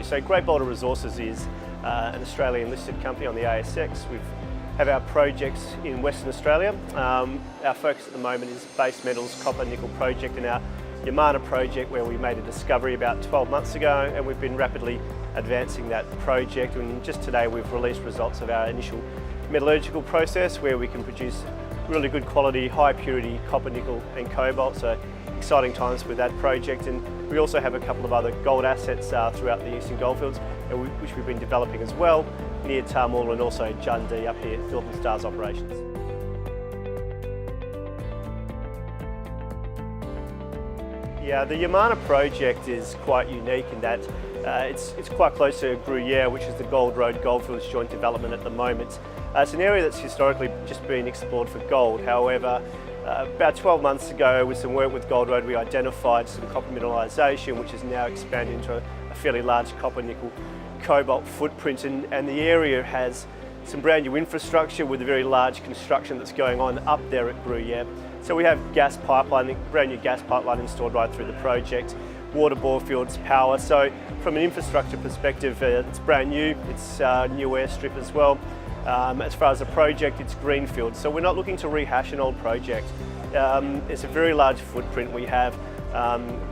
So Great Boulder Resources is an Australian listed company on the ASX. We have our projects in Western Australia. Our focus at the moment is base metals, copper, nickel project, and our Yamana project, where we made a discovery about 12 months ago, and we've been rapidly advancing that project. And just today we've released results of our initial metallurgical process, where we can produce really good quality, high purity copper, nickel and cobalt. So exciting times with that project. And we also have a couple of other gold assets throughout the Eastern Goldfields, which we've been developing as well, near Tarmul and also Jundee up here at Northern Stars operations. Yeah, the Yamana project is quite unique in that it's quite close to Gruyere, which is the Gold Road Goldfields joint development at the moment. It's an area that's historically just been explored for gold. However, about 12 months ago, with some work with Gold Road, we identified some copper mineralisation, which has now expanded into a fairly large copper, nickel, cobalt footprint, and the area has some brand new infrastructure with a very large construction that's going on up there at Gruyere. So we have gas pipeline, brand new gas pipeline installed right through the project, water bore fields, power. So from an infrastructure perspective, it's brand new. It's new airstrip as well. As far as the project, it's greenfield. So we're not looking to rehash an old project. It's a very large footprint. We have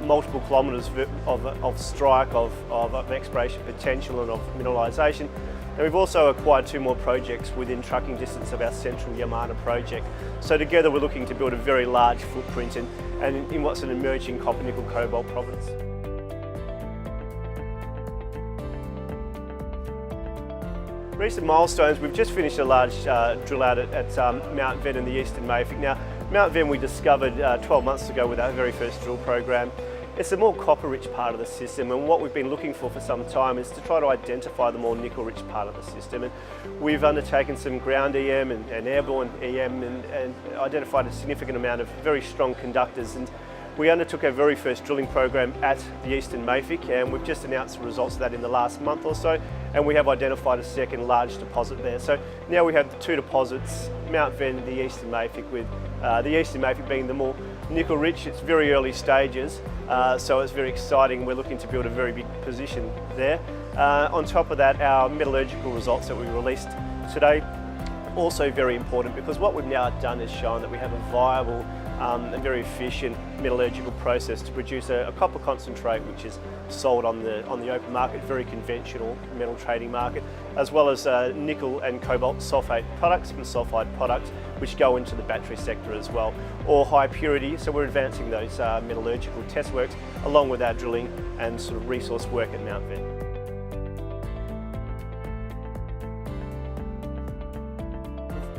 multiple kilometres of strike, of exploration potential and of mineralisation. And we've also acquired 2 more projects within trucking distance of our central Yamana project. So together we're looking to build a very large footprint and in what's an emerging copper, nickel, cobalt province. Recent milestones, we've just finished a large drill out at Mount Venn in the Eastern Mayfield. Now, Mount Venn we discovered 12 months ago with our very first drill program. It's a more copper-rich part of the system, and what we've been looking for some time is to try to identify the more nickel-rich part of the system. And we've undertaken some ground EM and airborne EM and identified a significant amount of very strong conductors. And we undertook our very first drilling program at the Eastern Mayfield, and we've just announced the results of that in the last month or so, and we have identified a second large deposit there. So now we have 2 deposits, Mount Venn and the Eastern Mayfield, with the Eastern Mayfield being the more nickel rich. It's very early stages, so it's very exciting. We're looking to build a very big position there. On top of that, our metallurgical results that we released today, also very important, because what we've now done is shown that we have a viable and very efficient metallurgical process to produce a copper concentrate, which is sold on the open market, very conventional metal trading market, as well as nickel and cobalt sulfate products and sulfide products, which go into the battery sector as well, or high purity. So we're advancing those metallurgical test works along with our drilling and sort of resource work at Mount Venn.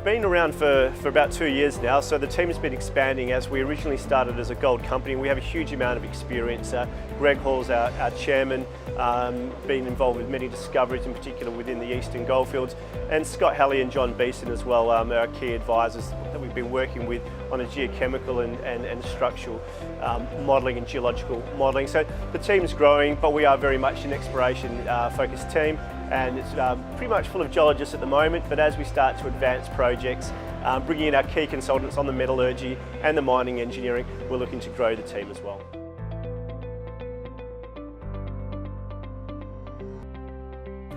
Been around for about 2 years now, so the team has been expanding. As we originally started as a gold company, we have a huge amount of experience. Greg Hall's our chairman, been involved with many discoveries, in particular within the Eastern Goldfields, and Scott Halley and John Beeson as well are our key advisors that we've been working with on a geochemical and structural modelling and geological modelling. So the team's growing, but we are very much an exploration focused team, and it's pretty much full of geologists at the moment. But as we start to advance projects, bringing in our key consultants on the metallurgy and the mining engineering, we're looking to grow the team as well.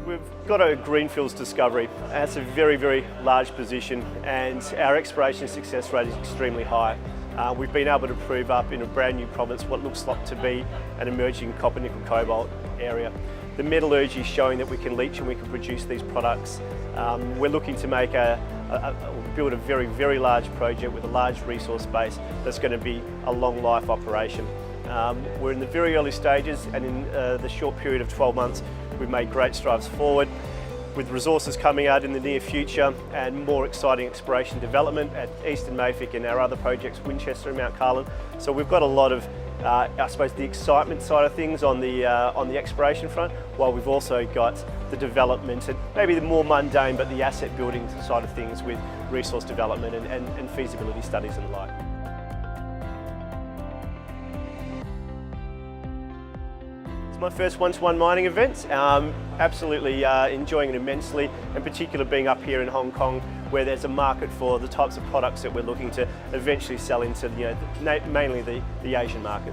We've got a greenfields discovery. That's a very, very large position, and our exploration success rate is extremely high. We've been able to prove up in a brand new province what looks like to be an emerging copper, nickel, cobalt area. The metallurgy is showing that we can leach and we can produce these products. We're looking to make build a very, very large project with a large resource base that's going to be a long life operation. We're in the very early stages, and in the short period of 12 months, we've made great strides forward, with resources coming out in the near future and more exciting exploration development at Eastern Mayfield and our other projects, Winchester and Mount Carlin. So we've got a lot of, I suppose, the excitement side of things on the exploration front, while we've also got the development and maybe the more mundane but the asset building side of things with resource development and feasibility studies and the like. My first one-to-one mining event. Absolutely enjoying it immensely, in particular being up here in Hong Kong, where there's a market for the types of products that we're looking to eventually sell into, mainly the Asian market.